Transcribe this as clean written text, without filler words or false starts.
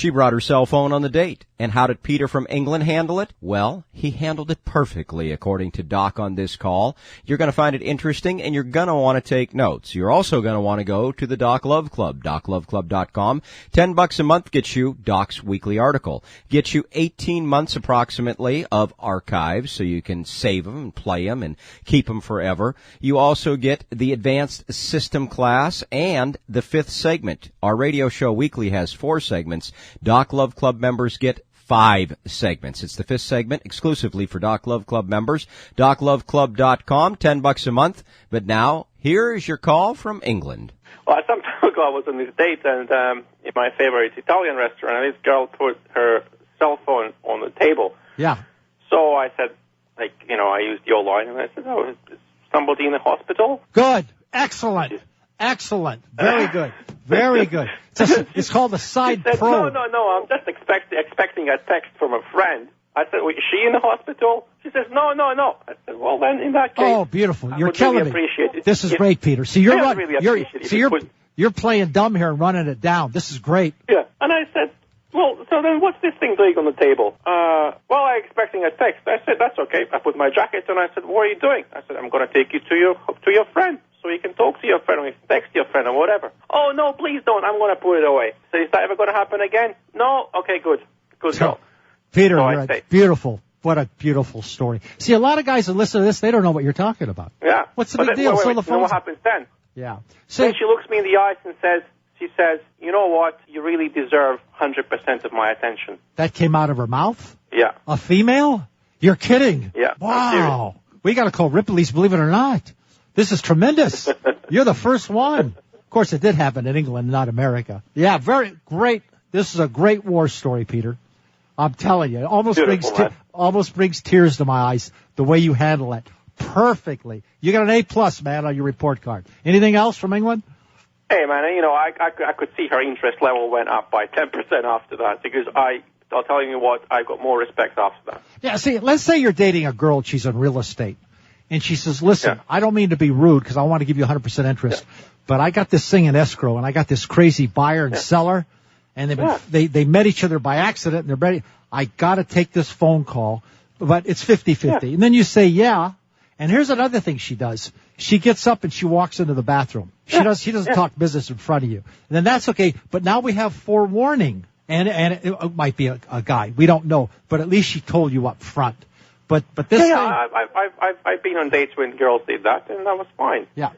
She brought her cell phone on the date. And how did Peter from England handle it? Well, he handled it perfectly, according to Doc on this call. You're going to find it interesting, and you're going to want to take notes. You're also going to want to go to the Doc Love Club, docloveclub.com. $10 a month gets you Doc's weekly article. Gets you 18 months approximately of archives, so you can save them and play them and keep them forever. You also get the Advanced System class and the 5th segment. Our radio show weekly has 4 segments. Doc Love Club members get 5 segments. It's the 5th segment exclusively for Doc Love Club members. DocLoveClub.com, $10 a month. But now, here is your call from England. Well, some time ago I was on this date and in my favorite Italian restaurant, and this girl put her cell phone on the table. Yeah. So I said, I used your line, and I said, oh, is somebody in the hospital? Good. Excellent. Excellent. Very good. Very good. It's called a side said, probe. No, I'm just expecting a text from a friend. I said, is she in the hospital? She says, no. I said, well, then in that case, oh, beautiful. You're killing really me. Appreciate it. This is great, Peter. So you're really you're playing dumb here and running it down. This is great. Yeah. And I said, well, so then what's this thing doing on the table? Well, I'm expecting a text. I said, that's okay. I put my jacket on. I said, what are you doing? I said, I'm going to take you to your friend so you can talk to your friend or you can text your friend or whatever. Oh, no, please don't. I'm going to put it away. So is that ever going to happen again? No? Okay, good. Good girl. Peter, so beautiful. What a beautiful story. See, a lot of guys that listen to this, they don't know what you're talking about. Yeah. What's the big deal? Wait, what happens then? Yeah. Then she looks me in the eyes and she says, you know what? You really deserve 100% of my attention. That came out of her mouth? Yeah. A female? You're kidding. Yeah. Wow. We got to call Ripley's, believe it or not. This is tremendous. You're the first one. Of course, it did happen in England, not America. Yeah, very great. This is a great war story, Peter. I'm telling you, it almost brings tears to my eyes, the way you handle it. Perfectly. You got an A+, man, on your report card. Anything else from England? Hey, man, I could see her interest level went up by 10% after that, because I'll tell you what, I got more respect after that. Yeah, see, let's say you're dating a girl, she's in real estate, and she says, listen, I don't mean to be rude because I want to give you 100% interest, but I got this thing in escrow, and I got this crazy buyer and seller, and they met each other by accident, and they're ready. I got to take this phone call, but it's 50-50. And then you say, yeah. And here's another thing she does. She gets up and she walks into the bathroom. She doesn't talk business in front of you. And then that's okay. But now we have forewarning. And it might be a guy. We don't know. But at least she told you up front. But this thing. I've been on dates when girls did that, and that was fine. Yeah.